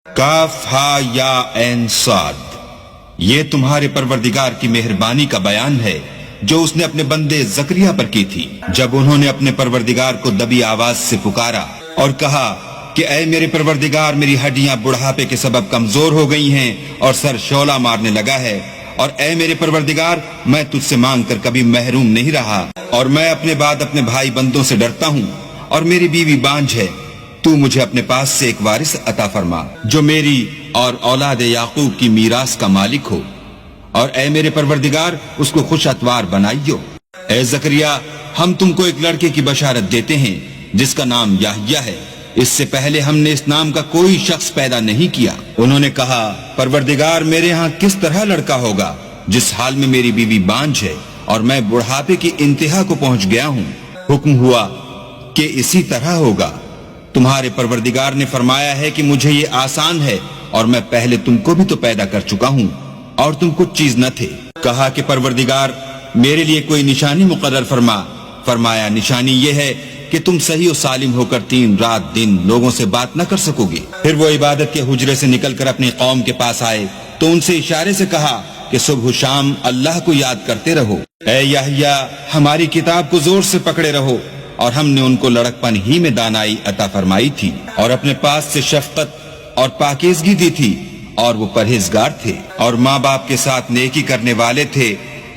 کاف ہا یا عین صاد، یہ تمہارے پروردگار کی مہربانی کا بیان ہے جو اس نے اپنے بندے زکریا پر کی تھی جب انہوں نے اپنے پروردگار کو دبی آواز سے پکارا اور کہا کہ اے میرے پروردگار، میری ہڈیاں بڑھاپے کے سبب کمزور ہو گئی ہیں اور سر شعلہ مارنے لگا ہے، اور اے میرے پروردگار، میں تجھ سے مانگ کر کبھی محروم نہیں رہا، اور میں اپنے بعد اپنے بھائی بندوں سے ڈرتا ہوں، اور میری بیوی بانجھ ہے، تو مجھے اپنے پاس سے ایک وارث عطا فرما جو میری اور اولاد یعقوب کی میراث کا مالک ہو، اور اے میرے پروردگار اس کو خوش اتوار بنائیو۔ اے زکریا، ہم تم کو ایک لڑکے کی بشارت دیتے ہیں جس کا نام یحییٰ ہے، اس سے پہلے ہم نے اس نام کا کوئی شخص پیدا نہیں کیا۔ انہوں نے کہا، پروردگار، میرے ہاں کس طرح لڑکا ہوگا جس حال میں میری بیوی بانجھ ہے اور میں بڑھاپے کی انتہا کو پہنچ گیا ہوں۔ حکم ہوا کہ اسی طرح ہوگا۔ تمہارے پروردگار نے فرمایا ہے کہ مجھے یہ آسان ہے، اور میں پہلے تم کو بھی تو پیدا کر چکا ہوں اور تم کچھ چیز نہ تھے۔ کہا کہ پروردگار، میرے لیے کوئی نشانی مقرر فرما۔ فرمایا، نشانی یہ ہے کہ تم صحیح و سالم ہو کر 3 رات دن لوگوں سے بات نہ کر سکو گے۔ پھر وہ عبادت کے حجرے سے نکل کر اپنی قوم کے پاس آئے تو ان سے اشارے سے کہا کہ صبح و شام اللہ کو یاد کرتے رہو۔ اے یحییٰ، ہماری کتاب کو زور سے پکڑے رہو، اور ہم نے ان کو لڑکپن ہی میں دانائی عطا فرمائی تھی اور اپنے پاس سے شفقت اور پاکیزگی دی تھی، اور وہ پرہیزگار تھے اور ماں باپ کے ساتھ نیکی کرنے والے تھے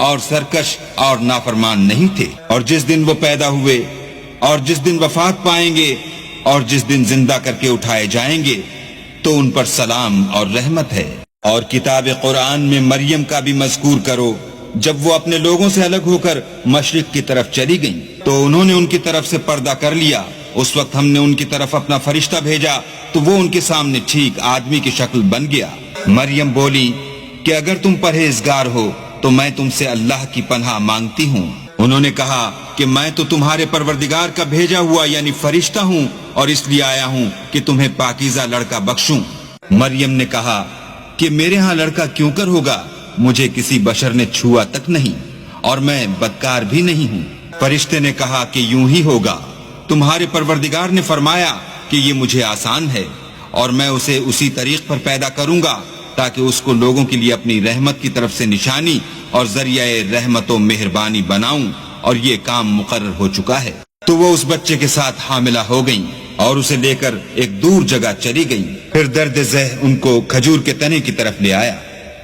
اور سرکش اور نافرمان نہیں تھے۔ اور جس دن وہ پیدا ہوئے اور جس دن وفات پائیں گے اور جس دن زندہ کر کے اٹھائے جائیں گے تو ان پر سلام اور رحمت ہے۔ اور کتاب قرآن میں مریم کا بھی مذکور کرو، جب وہ اپنے لوگوں سے الگ ہو کر مشرق کی طرف چلی گئیں تو انہوں نے ان کی طرف سے پردہ کر لیا۔ اس وقت ہم نے ان کی طرف اپنا فرشتہ بھیجا تو وہ ان کے سامنے ٹھیک آدمی کی شکل بن گیا۔ مریم بولی کہ اگر تم پرہیزگار ہو تو میں تم سے اللہ کی پناہ مانگتی ہوں۔ انہوں نے کہا کہ میں تو تمہارے پروردگار کا بھیجا ہوا یعنی فرشتہ ہوں، اور اس لیے آیا ہوں کہ تمہیں پاکیزہ لڑکا بخشوں۔ مریم نے کہا کہ میرے ہاں لڑکا کیوں کر ہوگا، مجھے کسی بشر نے چھوا تک نہیں، اور میں بدکار بھی نہیں ہوں۔ فرشتے نے کہا کہ یوں ہی ہوگا، تمہارے پروردگار نے فرمایا کہ یہ مجھے آسان ہے، اور میں اسے اسی طریق پر پیدا کروں گا تاکہ اس کو لوگوں کے لیے اپنی رحمت کی طرف سے نشانی اور ذریعہ رحمت و مہربانی بناؤں، اور یہ کام مقرر ہو چکا ہے۔ تو وہ اس بچے کے ساتھ حاملہ ہو گئیں اور اسے لے کر ایک دور جگہ چلی گئیں۔ پھر درد ذہ ان کو کھجور کے تنے کی طرف لے آیا،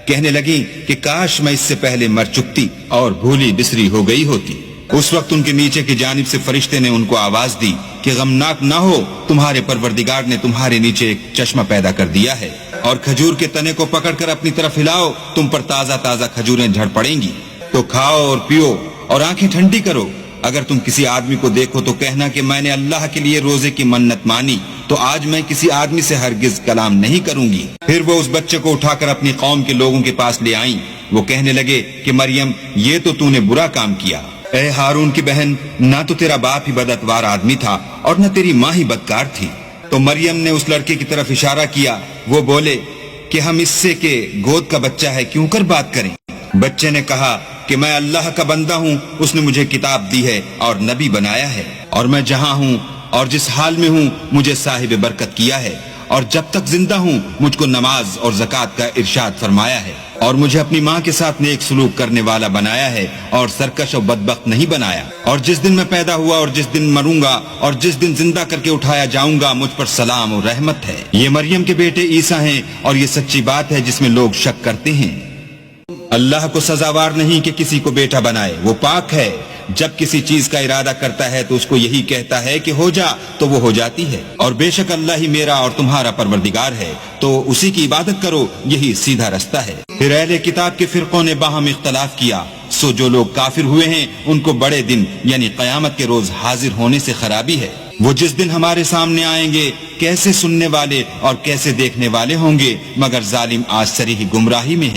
کہنے لگی کہ کاش میں اس سے پہلے مر چکتی اور بھولی بسری ہو گئی ہوتی۔ اس وقت ان کے نیچے کی جانب سے فرشتے نے ان کو آواز دی کہ غمناک نہ ہو، تمہارے پروردگار نے تمہارے نیچے ایک چشمہ پیدا کر دیا ہے، اور کھجور کے تنے کو پکڑ کر اپنی طرف ہلاؤ، تم پر تازہ تازہ کھجوریں جھڑ پڑیں گی، تو کھاؤ اور پیو اور آنکھیں ٹھنڈی کرو۔ اگر تم کسی آدمی کو دیکھو تو کہنا کہ میں نے اللہ کے لیے روزے کی منت مانی، تو آج میں کسی آدمی سے ہرگز کلام نہیں کروں گی۔ پھر وہ اس بچے کو اٹھا کر اپنی قوم کے لوگوں کے پاس لے آئیں۔ وہ کہنے لگے کہ مریم، یہ تو نے برا کام کیا۔ اے ہارون کی بہن، نہ تو تیرا باپ ہی بدعتوار آدمی تھا اور نہ تیری ماں ہی بدکار تھی۔ تو مریم نے اس لڑکے کی طرف اشارہ کیا۔ وہ بولے کہ ہم اس سے کہ گود کا بچہ ہے کیوں کر بات کریں۔ بچے نے کہا کہ میں اللہ کا بندہ ہوں، اس نے مجھے کتاب دی ہے اور نبی بنایا ہے، اور میں جہاں ہوں اور جس حال میں ہوں مجھے صاحب برکت کیا ہے، اور جب تک زندہ ہوں مجھ کو نماز اور زکوٰۃ کا ارشاد فرمایا ہے، اور مجھے اپنی ماں کے ساتھ نیک سلوک کرنے والا بنایا ہے اور سرکش و بدبخت نہیں بنایا، اور جس دن میں پیدا ہوا اور جس دن مروں گا اور جس دن زندہ کر کے اٹھایا جاؤں گا مجھ پر سلام و رحمت ہے۔ یہ مریم کے بیٹے عیسیٰ ہیں، اور یہ سچی بات ہے جس میں لوگ شک کرتے ہیں۔ اللہ کو سزاوار نہیں کہ کسی کو بیٹا بنائے، وہ پاک ہے۔ جب کسی چیز کا ارادہ کرتا ہے تو اس کو یہی کہتا ہے کہ ہو جا، تو وہ ہو جاتی ہے۔ اور بے شک اللہ ہی میرا اور تمہارا پروردگار ہے، تو اسی کی عبادت کرو، یہی سیدھا رستہ ہے۔ پھر اہل کتاب کے فرقوں نے باہم اختلاف کیا، سو جو لوگ کافر ہوئے ہیں ان کو بڑے دن یعنی قیامت کے روز حاضر ہونے سے خرابی ہے۔ وہ جس دن ہمارے سامنے آئیں گے کیسے سننے والے اور کیسے دیکھنے والے ہوں گے، مگر ظالم آج صریح گمراہی میں ہے۔